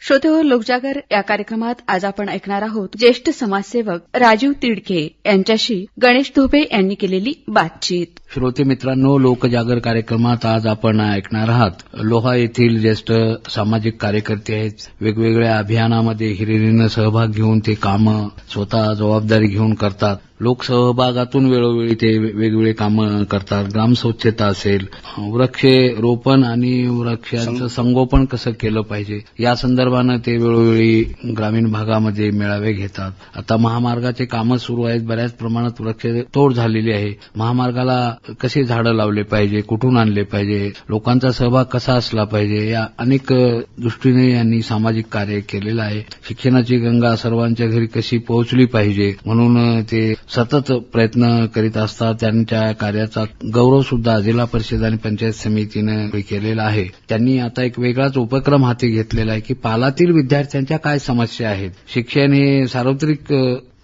श्रोतेहो, लोकजागर या कार्यक्रमात आज आपण ऐकणार आहोत ज्येष्ठ समाजसेवक राजीव तिडके यांच्याशी गणेश धोबे यांनी केलेली बातचीत. श्रोते मित्रांनो, लोकजागर कार्यक्रमात आज आपण ऐकणार आहात लोहा येथील ज्येष्ठ सामाजिक कार्यकर्ते आहेत. वेगवेगळ्या अभियानामध्ये हिरिरीनं सहभाग घेऊन ते कामं स्वतः जबाबदारी घेऊन करतात. लोकसहभागातून वेळोवेळी ते वेगवेगळे कामं करतात. ग्राम स्वच्छता असेल, वृक्षारोपण आणि वृक्षांचं संगोपन कसं केलं पाहिजे या संदर्भानं ते वेळोवेळी ग्रामीण भागामध्ये मेळावे घेतात. आता महामार्गाचे कामं सुरू आहेत. बऱ्याच प्रमाणात वृक्षतोड झालेली आहे. महामार्गाला कसे झाडं लावले पाहिजे, कुठून आणले पाहिजे, लोकांचा सहभाग कसा असला पाहिजे, या अनेक दृष्टीने यांनी सामाजिक कार्य केलेलं आहे. शिक्षणाची गंगा सर्वांच्या घरी कशी पोहोचली पाहिजे म्हणून ते सतत प्रयत्न करीत असतात. त्यांच्या कार्याचा गौरव सुद्धा जिल्हा परिषद आणि पंचायत समितीनं केलेला आहे. त्यांनी आता एक वेगळाच उपक्रम हाती घेतलेला आहे की पालातील विद्यार्थ्यांच्या काय समस्या आहेत. शिक्षण हे सार्वत्रिक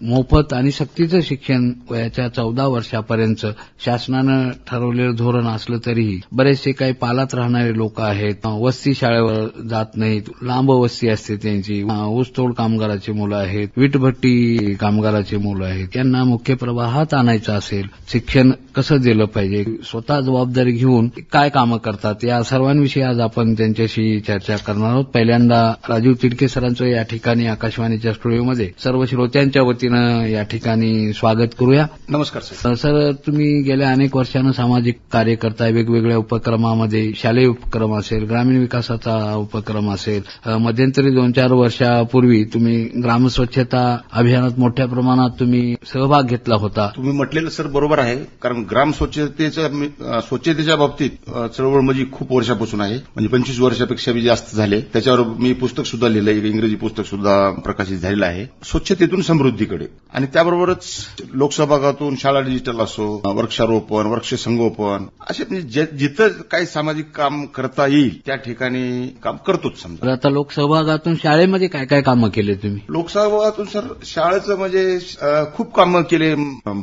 मोफत आणि सक्तीचं शिक्षण वयाच्या 14 वर्षापर्यंत शासनानं ठरवलेलं धोरण असलं तरीही बरेचसे काही पालात राहणारे लोक आहेत. वस्ती शाळेवर जात नाहीत. लांब वस्ती असते त्यांची. ऊसतोड कामगाराची मुलं आहेत. वीटभट्टी कामगाराची मुलं आहेत. यांना मुख्य प्रवाहात आणायचं असेल, शिक्षण कसं दिलं पाहिजे, स्वतः जबाबदारी घेऊन काय कामं करतात, या सर्वांविषयी आज आपण त्यांच्याशी चर्चा करणार आहोत. पहिल्यांदा राजीव तिडके सरांचं या ठिकाणी आकाशवाणीच्या स्टुडिओमध्ये सर्व श्रोत्यांच्या वतीनं या ठिकाणी स्वागत करूया. नमस्कार सर. सर, तुम्ही गेल्या अनेक वर्षानं सामाजिक कार्य करताय. वेगवेगळ्या उपक्रमामध्ये शालेय उपक्रम असेल, ग्रामीण विकासाचा उपक्रम असेल. मध्यंतरी 2-4 वर्षापूर्वी तुम्ही ग्रामस्वच्छता अभियानात मोठ्या प्रमाणात तुम्ही सहभाग घेतला होता. तुम्ही म्हटलेलं सर बरोबर आहे. कारण ग्राम स्वच्छतेच्या बाबतीत चळवळ माझी खूप वर्षापासून आहे. म्हणजे 25 वर्षापेक्षा जास्त झाले. त्याच्यावर मी पुस्तक सुद्धा लिहिलं. एक इंग्रजी पुस्तक सुद्धा प्रकाशित झालेलं आहे, स्वच्छतेतून समृद्धीकडे. आणि त्याबरोबरच लोकसहभागातून शाळा डिजिटल असो, वृक्षारोपण, वृक्ष संगोपन, असे म्हणजे जिथं काही सामाजिक काम करता येईल त्या ठिकाणी काम करतोच. समजा आता लोकसहभागातून शाळेमध्ये काय काय कामं केले तुम्ही? लोकसहभागातून सर शाळेचं म्हणजे खूप कामं केले.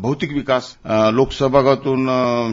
भौतिक विकास, लोकसहभागातून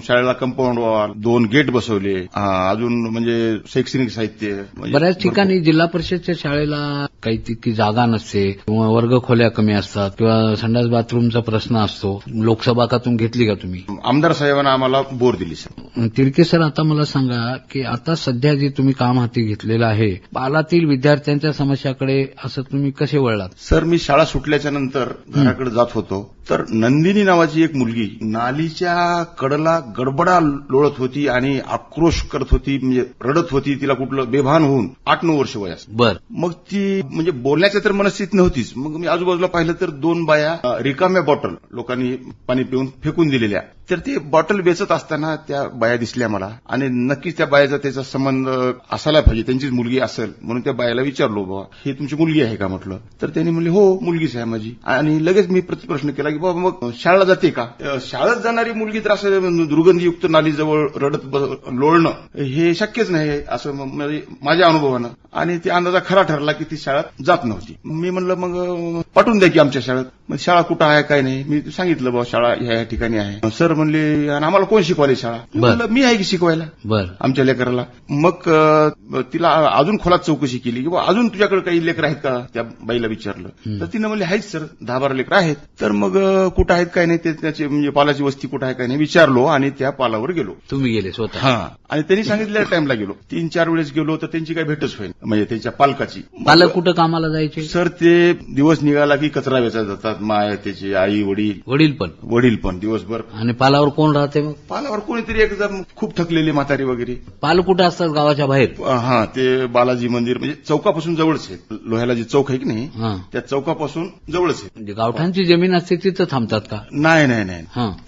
शाळेला कंपाऊंड वॉल, 2 गेट बसवले. अजून म्हणजे शैक्षणिक साहित्य. बऱ्याच ठिकाणी जिल्हा परिषदच्या शाळेला काही तितकी जागा नसते किंवा वर्ग खोल्या कमी असतात किंवा संडास बाथरूमचा प्रश्न असतो. लोकसहभागातून घेतली का तुम्ही? आमदार साहेबांना आम्हाला बोर दिली सर. तिडके सर, आता मला सांगा की आता सध्या जे तुम्ही काम हाती घेतलेलं आहे, पालातील विद्यार्थ्यांच्या समस्याकडे असं तुम्ही कसे वळलात? सर, मी शाळा सुटल्याच्या नंतर घराकडे जात होतो तर नंदिनी नावाची एक मुलगी नालीच्या कडला गडबडा लोळत होती आणि आक्रोश करत होती, म्हणजे रडत होती. तिला कुठलं बेभान होऊन 8-9 वर्ष वयास. बर. मग ती म्हणजे बोलण्याच्या तर मनस्थिती नव्हतीच. मग मी आजूबाजूला पाहिलं तर 2 बाया रिकाम्या बॉटल लोकांनी पाणी पिऊन फेकून दिलेल्या. तर ते बॉटल वेचत असताना त्या बाया दिसल्या मला. आणि नक्कीच त्या बायाचा त्याचा संबंध असायला पाहिजे, त्यांचीच मुलगी असेल. म्हणून त्या बायाला विचारलो, बाबा ही तुमची मुलगी आहे का म्हटलं. तर त्यांनी म्हणले हो, मुलगीच आहे माझी. आणि लगेच मी प्रतिप्रश्न केला की बाबा मग शाळेला जाते का? शाळेत जाणारी मुलगी तर असं दुर्गंधीयुक्त नालीजवळ रडत लोळणं हे शक्यच नाही असं माझ्या अनुभवानं. आणि त्या अंदाजा खरा ठरला की ती शाळेत जात नव्हती. मी म्हणलं मग पाठवून द्या की आमच्या शाळेत. मग शाळा कुठं आहे काय नाही मी सांगितलं, बाबा शाळा ह्या ठिकाणी आहे. सर म्हणले आणि आम्हाला कोण शिकवायला शाळा? म्हणलं मी आहे की शिकवायला आमच्या लेकराला. मग तिला अजून खोलात चौकशी केली की बाबा अजून तुझ्याकडे काही लेकर आहेत का? त्या बाईला विचारलं तर तिनं म्हणले आहेत सर, 10-12 लेकर आहेत. तर मग कुठं आहेत काय नाही, त्याचे म्हणजे पालाची वस्ती कुठं आहे काय नाही विचारलो आणि त्या पालावर गेलो. तुम्ही गेले स्वतः? हा. आणि त्यांनी सांगितलेल्या टाइमला गेलो. 3-4 वेळेस गेलो तर त्यांची काही भेटच होईल, म्हणजे त्यांच्या पालकाची. पालक कुठं कामाला जायचे? सर, ते दिवस निघाला की कचरा वेचायला जातात. माय, त्याचे आई वडील पण दिवसभर. आणि पालावर कोण राहते? मग पालावर कोणीतरी एकदम खूप थकलेली म्हातारी वगैरे. पाल कुठं असतात? गावाच्या बाहेर? हा, ते बालाजी मंदिर म्हणजे चौकापासून जवळच आहे. लोह्याला जे चौक आहे की नाही त्या चौकापासून जवळच आहे. म्हणजे गावठांची जमीन असते तिथं थांबतात का? नाही.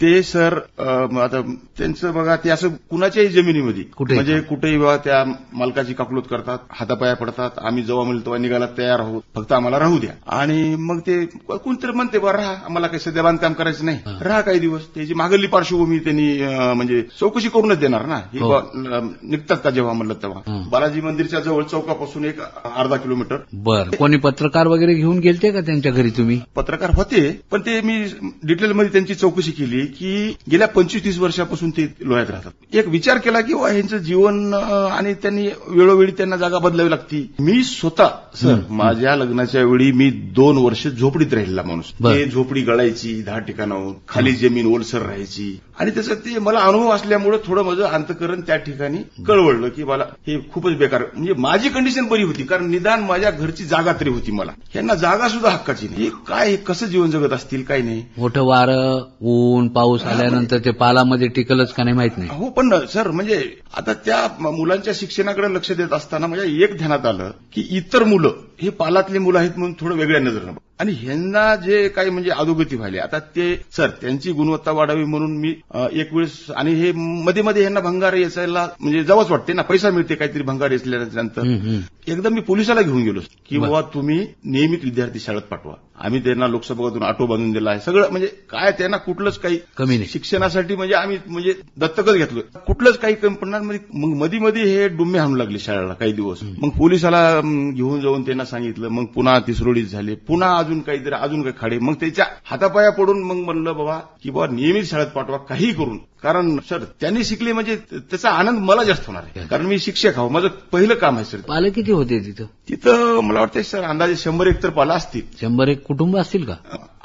ते सर आता त्यांचं बघा, ते असं कुणाच्याही जमिनीमध्ये म्हणजे कुठेही बघा त्या मालकाची काकलूत करतात, हातापाया पडतात. आम्ही जेव्हा म्हणलं तेव्हा निघायला तयार आहोत, फक्त आम्हाला राहू द्या. आणि मग ते कोणतरी म्हणते बरं राहा, आम्हाला काही सध्या बांधकाम करायचं नाही, राहा काही दिवस. त्याची मागे लीगली पार्श्वभूमी त्यांनी म्हणजे चौकशी करूनच देणार ना. ही हो. निघतात का जेव्हा म्हणलं तेव्हा बालाजी मंदिरच्या जवळ चौकापासून एक अर्धा किलोमीटर. बर, कोणी पत्रकार वगैरे घेऊन गेलते का त्यांच्या घरी तुम्ही? पत्रकार होते, पण ते मी डिटेलमध्ये त्यांची चौकशी केली की गेल्या 25-30 वर्षापासून ते लोह्यात राहतात. एक विचार केला की ह्यांचं जीवन आणि त्यांनी वेळोवेळी त्यांना जागा बदलावी लागती. मी स्वतः सर माझ्या लग्नाच्या वेळी मी 2 वर्ष झोपडीत राहिलेला माणूस. ते झोपडी गळायची 10 ठिकाणाहून, खाली जमीन ओलसर राहायची आणि त्याचं ते मला अनुभव असल्यामुळे थोडं माझं अंतकरण त्या ठिकाणी कळवळलं की मला हे खूपच बेकार. म्हणजे माझी कंडिशन बरी होती, कारण निदान माझ्या घरची जागा तरी होती. मला यांना जागा सुद्धा हक्काची नाही. काय कसं जीवन जगत असतील काय नाही. मोठं वारं ऊन पाऊस आल्यानंतर ते पालामध्ये टिकलच का नाही माहित नाही. हो, पण सर म्हणजे आता त्या मुलांच्या शिक्षणाकडे लक्ष देत असताना माझ्या एक ध्यानात आलं की इतर मुलं हे पालातली मुलं आहेत म्हणून थोडं वेगळ्या नजरेनं आणि ह्यांना जे काही म्हणजे अधोगती व्हायली. आता ते सर त्यांची गुणवत्ता वाढावी म्हणून मी एक वेळेस आणि हे मध्ये मध्ये ह्यांना भंगार यायला म्हणजे जावंच वाटते ना, पैसा मिळते काहीतरी भंगार याच्यानंतर. एकदा मी पोलिसाला घेऊन गेलो की बाबा तुम्ही नियमित विद्यार्थी शाळेत पाठवा. आम्ही त्यांना लोकसभेतून ऑटो बांधून दिला आहे सगळं. म्हणजे काय त्यांना कुठलंच काही कमी नाही. शिक्षणासाठी म्हणजे आम्ही म्हणजे दत्तकच घेतलं, कुठलंच काही कमी पडणार. मग मध्ये हे डुम्मे आणू लागले शाळेला काही दिवस. मग पोलिसाला घेऊन जाऊन त्यांना सांगितलं. मग पुन्हा तिसरोडीत झाले, पुन्हा अजून काहीतरी अजून काही खाडे. मग त्याच्या हातापाया पडून मग म्हणलं बाबा की बाबा नियमित शाळेत पाठवा काही करून. कारण सर त्यांनी शिकले म्हणजे त्याचा आनंद मला जास्त होणार आहे, कारण मी शिक्षक आहो. माझं पहिलं काम आहे सर. पालं किती होते तिथं? तिथं मला वाटतं सर अंदाजे 100-1 तर पाला असतील. 100 कुटुंब असतील का?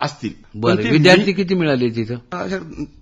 असतील. बरं, विद्यार्थी किती मिळाले तिथं?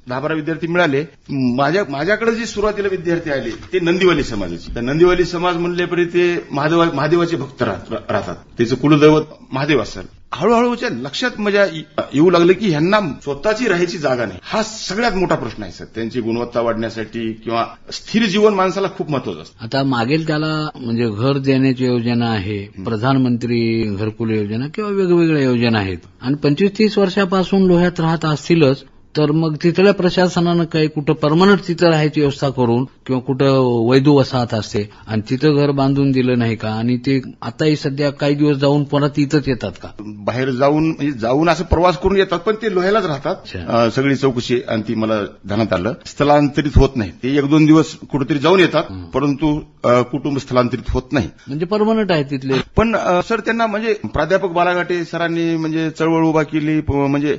10-12 विद्यार्थी मिळाले. माझ्याकडे जे सुरुवातीला विद्यार्थी आले ते नंदीवाली समाजाचे. नंदीवाली समाज म्हणल्यापर्यंत ते महादेवाचे भक्त राहतात. त्याचं कुलदैवत महादेव असेल. हळूहळूच्या लक्षात माझ्या येऊ लागलं की ह्यांना स्वतःची राहायची जागा नाही. हा सगळ्यात मोठा प्रश्न आहे सर. त्यांची गुणवत्ता वाढण्यासाठी किंवा स्थिर जीवन माणसाला खूप महत्वाचं असतं. आता मागेल त्याला म्हणजे घर देण्याची योजना आहे, प्रधानमंत्री घरकुल योजना किंवा वेगवेगळ्या योजना आहेत आणि 25-30 वर्षापासून लोह्यात राहत असतीलच, तर मग तिथल्या प्रशासनानं काही कुठं परमनंट तिथं राहायची व्यवस्था करून किंवा कुठं वैधू वसाहत असते आणि तिथं घर बांधून दिलं नाही का? आणि ते आताही सध्या काही दिवस जाऊन परत इथंच येतात का? बाहेर जाऊन असं प्रवास करून येतात, पण ते लोह्यालाच राहतात. सगळी चौकशी आणि ती मला ध्यानात आलं स्थलांतरित होत नाही. ते 1-2 दिवस कुठेतरी जाऊन येतात, परंतु कुटुंब स्थलांतरित होत नाही. म्हणजे परमनंट आहे तिथले. पण सर त्यांना म्हणजे प्राध्यापक बालाघाटे सरांनी म्हणजे चळवळ उभा केली. म्हणजे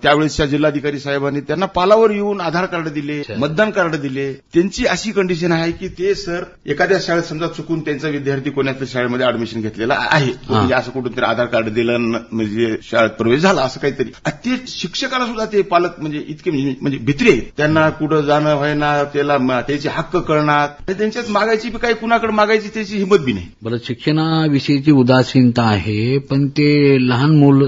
त्यावेळेसच्या जिल्हाधिकारी साहेबांनी त्यांना पालावर येऊन आधार कार्ड दिले, मतदान कार्ड दिले. त्यांची अशी कंडिशन आहे की ते सर एखाद्या शाळेत समजा चुकून त्यांचा विद्यार्थी कोणाच्या शाळेमध्ये ऍडमिशन घेतलेला आहे, म्हणजे असं कुठून तरी आधार कार्ड दिलं म्हणजे शाळेत प्रवेश झाला असं काहीतरी. ते शिक्षकाला सुद्धा ते पालक म्हणजे इतके म्हणजे भित्री आहेत. त्यांना कुठं जाणं व्हायना, त्याला त्याचे हक्क कळणार, त्यांच्यात मागायची काही कुणाकडे मागायची त्याची हिंमत बी नाही. बरं, शिक्षणाविषयीची उदासीनता आहे, पण ते लहान मूल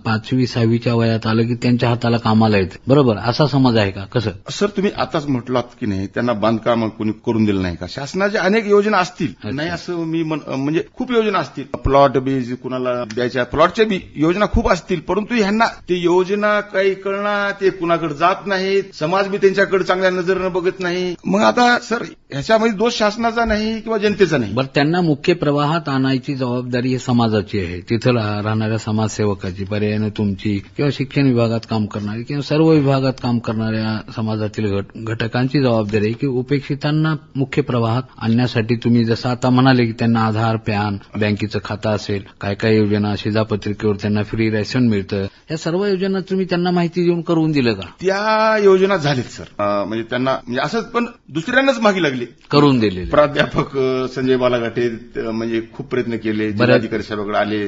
5वी-6वीच्या वयात आलं की त्यांच्या हाताला कामाला येत. बरोबर, असा समज आहे का? कसं सर तुम्ही आताच म्हटलात की नाही त्यांना बांधकाम कोणी करून दिलं नाही का? शासनाच्या अनेक योजना असतील, नाही असं मी म्हणजे खूप योजना असतील. प्लॉट बी कुणाला द्यायच्या, प्लॉटच्या बी योजना खूप असतील, परंतु ह्यांना ते योजना काही कळणार, ते कुणाकडे जात नाहीत, समाज बी त्यांच्याकडे चांगल्या नजरेनं बघत नाही. मग आता सर ह्याच्यामध्ये दोष शासनाचा नाही किंवा जनतेचा नाही. बरं, त्यांना मुख्य प्रवाहात आणायची जबाबदारी ही समाजाची आहे. तिथं राहणाऱ्या समाजसेवकाची, पर्यायानं तुमची किंवा शिक्षण विभागात काम करणारी किंवा सर्व विभागात काम करणाऱ्या समाजातील घटकांची जबाबदारी आहे की उपेक्षितांना मुख्य प्रवाहात आणण्यासाठी तुम्ही जसं आता म्हणाले की त्यांना आधार, पॅन, बँकेचं खातं असेल, काय काय योजना, शिधापत्रिकेवर त्यांना फ्री रेशन मिळतं, या सर्व योजना तुम्ही त्यांना माहिती देऊन करून दिलं का? त्या योजना झालीत सर. म्हणजे त्यांना म्हणजे असंच पण दुसऱ्यांनाच मागी लागली करून दिले. प्राध्यापक संजय बालाघाटे म्हणजे खूप प्रयत्न केले, जिल्हाधिकारी साहेबांकडे आले,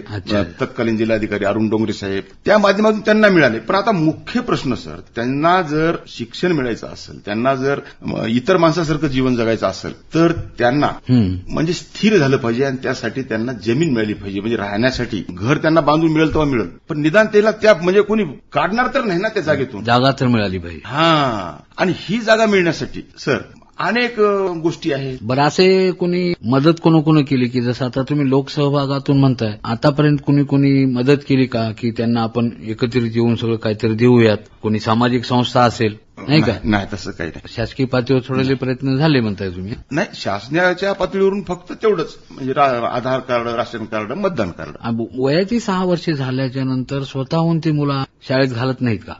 तत्कालीन जिल्हाधिकारी अरुण डोंगरे साहेब, त्या माध्यमातून त्यांना मिळाले. पण आता मुख्य प्रश्न सर, त्यांना जर शिक्षण मिळायचं असेल, त्यांना जर इतर माणसासारखं जीवन जगायचं असेल, तर त्यांना म्हणजे स्थिर झालं पाहिजे आणि त्यासाठी त्यांना जमीन मिळाली पाहिजे. म्हणजे राहण्यासाठी घर त्यांना बांधून मिळेल तेव्हा मिळेल, पण निदान त्याला त्या म्हणजे कोणी काढणार तर नाही ना त्या जागेतून, जागा तर मिळाली पाहिजे. हा, आणि ही जागा मिळण्यासाठी सर अनेक गोष्टी आहेत. बरं, असे कोणी मदत कोणी केली की जसं आता तुम्ही लोकसहभागातून म्हणताय, आतापर्यंत कोणी मदत केली का की त्यांना आपण एकत्रित येऊन सगळं काहीतरी देऊयात? कोणी सामाजिक संस्था असेल? नाही का? नाही, तसं काही नाही. शासकीय पातळीवर थोडेसे प्रयत्न झाले म्हणताय तुम्ही. नाही, शासनाच्या पातळीवरून फक्त तेवढंच, म्हणजे आधार कार्ड, राशन कार्ड, मतदान कार्ड. वयाची 6 वर्षे झाल्याच्या नंतर स्वतःहून ती मुलं शाळेत घालत नाहीत का?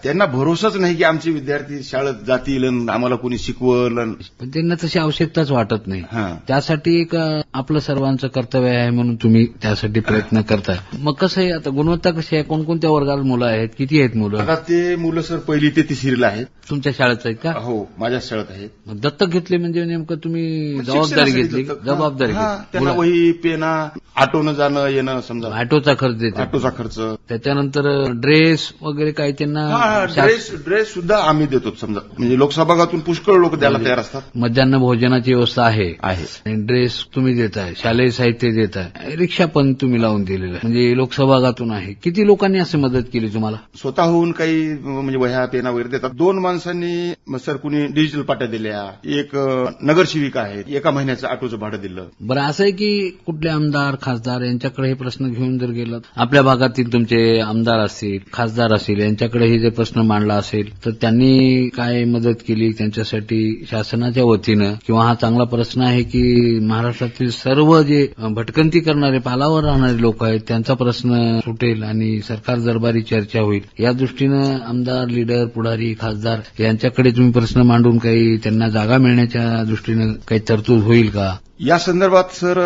त्यांना भरोसाच नाही की आमचे विद्यार्थी शाळेत जातील आणि आम्हाला कोणी शिकवल. पण त्यांना तशी आवश्यकताच वाटत नाही. हां. त्यासाठी एक आपलं सर्वांचं कर्तव्य आहे म्हणून तुम्ही त्यासाठी प्रयत्न करताय. मग कसं आहे, आता गुणवत्ता कशी आहे, कोणकोणत्या वर्गात मुलं आहेत, किती आहेत मुलं? आता ते मुलं सर 1ली ते 3रीला आहेत. तुमच्या शाळेत आहेत का? हो, माझ्या शाळेत आहेत. मग दत्तक घेतले म्हणजे नेमकं तुम्ही जबाबदारी घेतली? जबाबदारी त्यांना घेतली. वही, पेना, ऑटोनं जाणं येणं, समजा ऑटोचा खर्च देते. ऑटोचा खर्च, त्याच्यानंतर ड्रेस वगैरे काही त्यांना ड्रेस सुद्धा आम्ही देतो. समजा म्हणजे लोकसभागातून पुष्कळ लोक द्यायला तयार असतात. मध्यान्ह भोजनाची व्यवस्था आहे. आहे. ड्रेस तुम्ही देताय, शालेय साहित्य देताय, रिक्षा पण तुम्ही लावून दिलेलं आहे, म्हणजे लोकसभागातून आहे. किती लोकांनी असं मदत केली तुम्हाला? स्वतःहून काही म्हणजे वह्या, पेना वगैरे देतात. 2 माणसांनी सर कुणी डिजिटल पाट्या दिल्या, एक नगरसेविका आहेत, एका महिन्याचं ऑटोचं भाडं दिलं. बरं, असं आहे की कुठले आमदार, खासदार यांच्याकडे हे प्रश्न घेऊन जर गेलं, आपल्या भागातील तुमचे आमदार असतील, खासदार असतील, यांच्याकडे हे जे प्रश्न मांडला असेल तर त्यांनी काय मदत केली त्यांच्यासाठी शासनाच्या वतीनं? किंवा हा चांगला प्रश्न आहे की महाराष्ट्रातील सर्व जे भटकंती करणारे, पालावर राहणारे लोक आहेत त्यांचा प्रश्न सुटेल आणि सरकार दरबारी चर्चा होईल, या दृष्टीनं आमदार, लीडर, पुढारी, खासदार यांच्याकडे तुम्ही प्रश्न मांडून काही त्यांना जागा मिळण्याच्या दृष्टीनं काही तरतूद होईल का? या संदर्भात सर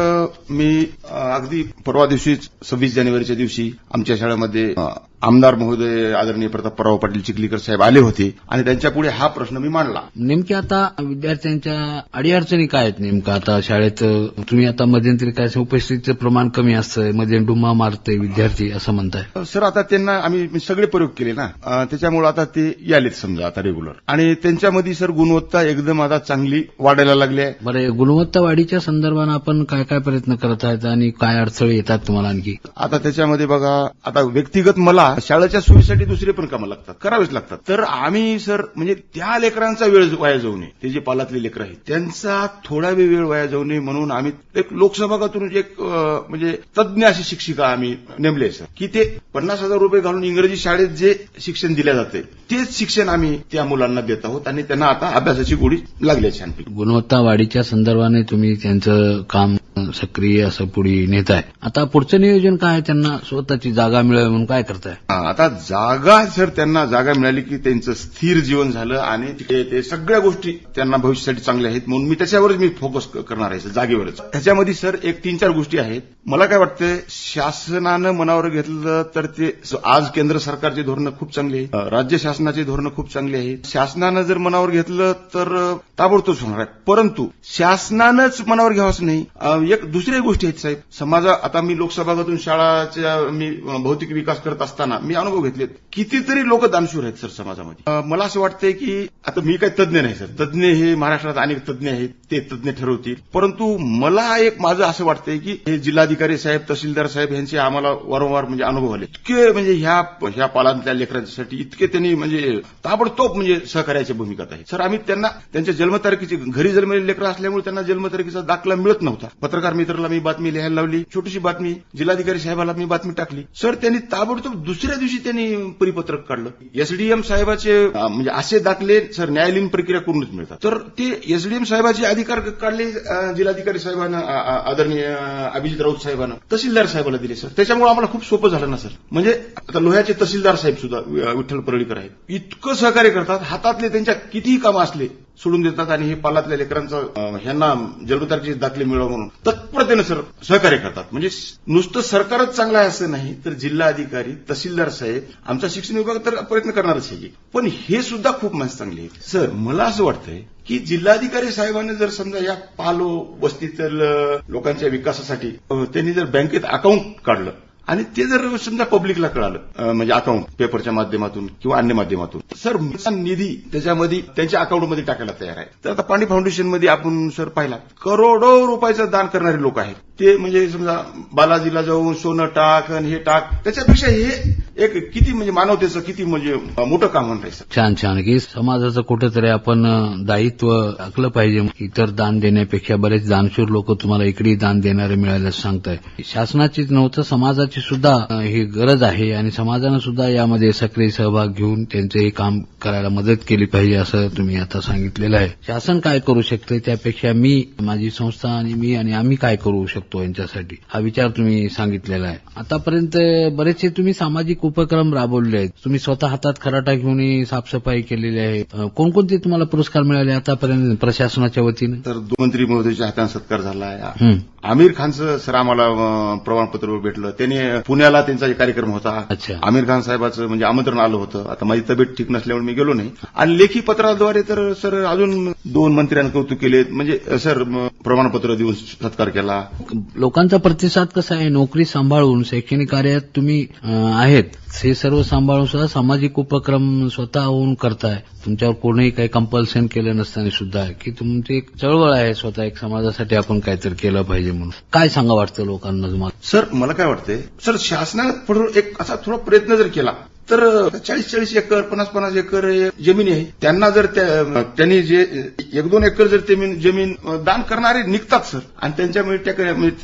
मी अगदी परवा दिवशीच 26 जानेवारीच्या दिवशी आमच्या शाळेमध्ये आमदार महोदय आदरणीय प्रतापराव पाटील चिखलीकर साहेब आले होते आणि त्यांच्या पुढे हा प्रश्न मी मांडला. नेमके आता विद्यार्थ्यांच्या अडीअडचणी काय आहेत नेमकं? आता शाळेत तुम्ही आता मध्यंतरी काय उपस्थितीचं प्रमाण कमी असतं, मध्ये डुम्मा मारतोय विद्यार्थी असं म्हणताय. सर आता त्यांना आम्ही सगळे प्रयोग केले ना, त्याच्यामुळे आता ते यालेत समजा आता रेग्युलर, आणि त्यांच्यामध्ये सर गुणवत्ता एकदम आता चांगली वाढायला लागली आहे. बरं, गुणवत्ता वाढीच्या संदर्भानं आपण काय काय प्रयत्न करत आहेत आणि काय अडथळे येतात तुम्हाला आणखी? आता त्याच्यामध्ये बघा, आता व्यक्तिगत मला शाळेच्या सोयीसाठी दुसरे पण कामं लागतात, करावेच लागतात. तर आम्ही सर म्हणजे त्या लेकरांचा वेळ वाया जाऊ नये, ते जे पालातले लेकर आहेत त्यांचा थोडा वेळ वाया जाऊ नये म्हणून आम्ही एक लोकसभागातून एक म्हणजे तज्ञ अशी शिक्षिका आम्ही नेमले सर, की ते 50,000 रुपये घालून इंग्रजी शाळेत जे शिक्षण दिले जाते तेच शिक्षण आम्ही त्या मुलांना देत आहोत आणि त्यांना आता अभ्यासाची गोडी लागली आहे छानपैकी. गुणवत्ता वाढीच्या संदर्भाने तुम्ही त्यांचं काम सक्रिय असं पुढे नेत आहे. आता पुढचं नियोजन काय? त्यांना स्वतःची जागा मिळावी म्हणून काय करताय? आता जागा सर, त्यांना जागा मिळाली की त्यांचं स्थिर जीवन झालं आणि ते सगळ्या गोष्टी त्यांना भविष्यासाठी चांगल्या आहेत म्हणून मी त्याच्यावरच मी फोकस करणार आहे जागेवरच. त्याच्यामध्ये सर एक 3-4 गोष्टी आहेत. मला काय वाटतंय, शासनानं मनावर घेतलं तर ते आज केंद्र सरकारची धोरणं खूप चांगली आहेत, राज्य शासनाची धोरणं खूप चांगली आहेत. शासनानं जर मनावर घेतलं तर ताबडतोब होणार आहे, परंतु शासनानंच मनावर घ्यावंच नाही. एक दुसऱ्या गोष्टी आहेत साहेब, आता मी लोकसभागातून शाळाच्या मी भौतिक विकास करत असताना मी अनुभव घेतलेत. कितीतरी लोक दानशूर आहेत सर समाजामध्ये. मला असं वाटतंय की आता मी काही तज्ञ नाही सर, तज्ञ हे महाराष्ट्रात अनेक तज्ञ आहेत, ते तज्ञ ठरवतील. परंतु मला एक माझं असं वाटतंय की हे जिल्हाधिकारी साहेब, तहसीलदार साहेब यांचे आम्हाला वारंवार म्हणजे अनुभव आले. इतके म्हणजे ह्या पालातल्या लेकरांसाठी इतके त्यांनी म्हणजे ताबडतोब म्हणजे सहकार्याच्या भूमिकात आहे सर. आम्ही त्यांना त्यांच्या जन्मतारखेची, घरी जन्मलेली लेकरं असल्यामुळे त्यांना जन्मतारखेचा दाखला मिळत नव्हता. पत्रकार मित्राला मी बातमी लिहायला लावली, छोटीशी बातमी, जिल्हाधिकारी साहेबाला मी बातमी टाकली सर. त्यांनी ताबडतोब दुसऱ्या दिवशी त्यांनी परिपत्रक काढलं. एसडीएम साहेबाचे म्हणजे असे दाखले सर न्यायालयीन प्रक्रिया करूनच मिळतात. तर ते एसडीएम साहेबाचे अधिकार काढले जिल्हाधिकारी साहेबांना, आदरणीय अभिजित राऊत साहेबांना, तहसीलदार साहेबाला दिले सर. त्याच्यामुळे आम्हाला खूप सोपं झालं ना सर. म्हणजे आता लोह्याचे तहसीलदार साहेब सुद्धा विठ्ठल परळीकर आहेत, इतकं सहकार्य करतात. हातातले त्यांच्या कितीही कामं असले सोडून देतात आणि हे पालातल्या लेकरांचं ह्यांना जन्मतारखेचे दाखले मिळावं म्हणून तत्परतेनं सर सहकार्य करतात. म्हणजे नुसतं सरकारच चांगलं आहे असं नाही, तर जिल्हा अधिकारी, तहसीलदार साहेब, आमचा शिक्षण विभाग तर प्रयत्न करणारच आहे, पण हे सुद्धा खूप माणसं चांगली आहेत सर. मला असं वाटतंय की जिल्हाधिकारी साहेबांनी जर समजा या पालो वस्तीतील लोकांच्या विकासासाठी त्यांनी जर बँकेत अकाउंट काढलं आणि ते जर समजा पब्लिकला कळालं, म्हणजे अकाउंट पेपरच्या माध्यमातून किंवा अन्य माध्यमातून, सर निधी त्याच्यामध्ये त्यांच्या अकाउंटमध्ये टाकायला तयार आहे. तर आता पाणी फाउंडेशनमध्ये आपण सर पाहिला, करोडो रुपयाचं दान करणारे लोक आहेत. ते म्हणजे समजा बालाजीला जाऊन सोनं टाक आणि हे टाक, त्याच्यापेक्षा हे एक किती म्हणजे मानवतेचं किती म्हणजे मोठं काम म्हणताय. छान छान की समाजाचं कुठेतरी आपण दायित्व आखलं पाहिजे. इतर दान देण्यापेक्षा बरेच दानशूर लोक तुम्हाला इकडे दान देणारे मिळायला सांगताय. शासनाचीच नव्हतं, समाजाची सुद्धा ही गरज आहे आणि समाजानं सुद्धा यामध्ये सक्रिय सहभाग घेऊन त्यांचं हे काम करायला मदत केली पाहिजे असं तुम्ही आता सांगितलेलं आहे. शासन काय करू शकतं त्यापेक्षा माझी संस्था आणि आम्ही काय करू शकतो यांच्यासाठी हा विचार तुम्ही सांगितलेला आहे. आतापर्यंत बरेचसे तुम्ही सामाजिक उपक्रम राबवले आहेत. तुम्ही स्वतः हातात खराटा घेऊन साफसफाई केलेली आहे. कोणकोणते तुम्हाला पुरस्कार मिळाले आतापर्यंत प्रशासनाच्या वतीनं? तर मंत्री महोदयाच्या हाताने सत्कार झाला आहे. आमिर खानचं सर आम्हाला प्रमाणपत्र भेटलं. त्यांनी पुण्याला त्यांचा एक कार्यक्रम होता. अच्छा. आमिर खान साहेबाचं म्हणजे आमंत्रण आलं होतं. आता माझी तब्येत ठीक नसल्यामुळे मी गेलो नाही. आणि लेखी पत्राद्वारे तर सर अजून 2 मंत्र्यांनी कौतुक केले. म्हणजे सर प्रमाणपत्र देऊन सत्कार केला. लोकांचा प्रतिसाद कसा आहे? नोकरी सांभाळून शैक्षणिक कार्यात तुम्ही आहेत हे सर्व सांभाळून सुद्धा सामाजिक उपक्रम स्वतःहून करताय. तुमच्यावर कोणीही काही कंपल्सन केलं नसताना सुद्धा की तुमची एक चळवळ आहे स्वतः एक समाजासाठी आपण काहीतरी केलं पाहिजे म्हणून. काय सांगा वाटतं लोकांना तुम्हाला? सर मला काय वाटतंय सर शासनानं एक असा थोडा प्रयत्न जर केला तर 40-40 एकर 50-50 एकर जमीन आहे. त्यांना जर त्यांनी जे 1-2 एकर जर जमीन दान करणारे निघतात सर. आणि त्यांच्यामुळे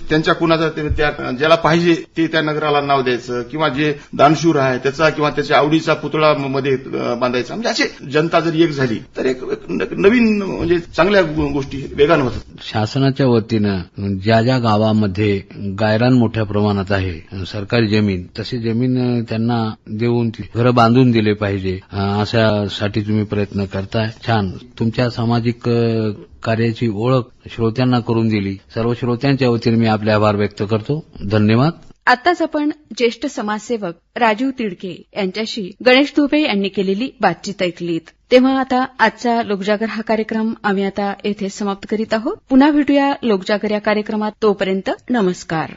त्यांच्या कुणाचा त्या ज्याला पाहिजे ते त्या नगराला नाव द्यायचं किंवा जे दानशूर आहे त्याचा किंवा त्याच्या आवडीचा पुतळा मध्ये बांधायचा. म्हणजे असे जनता जर एक झाली तर एक नवीन म्हणजे चांगल्या गोष्टी वेगानं होतात. शासनाच्या वतीनं ज्या गावामध्ये गायरान मोठ्या प्रमाणात आहे सरकारी जमीन तशी जमीन त्यांना देऊन घरं बांधून दिले पाहिजे अशासाठी तुम्ही प्रयत्न करताय. छान. तुमच्या सामाजिक कार्याची ओळख श्रोत्यांना करून दिली. सर्व श्रोत्यांच्या वतीने मी आपले आभार व्यक्त करतो. धन्यवाद. आताच आपण ज्येष्ठ समाजसेवक राजीव तिडके यांच्याशी गणेश धुबे यांनी केलेली बातचीत ऐकलीत. तेव्हा आता आजचा लोकजागर हा कार्यक्रम आम्ही आता येथे समाप्त करीत आहोत. पुन्हा भेटूया लोकजागर या कार्यक्रमात. तोपर्यंत नमस्कार.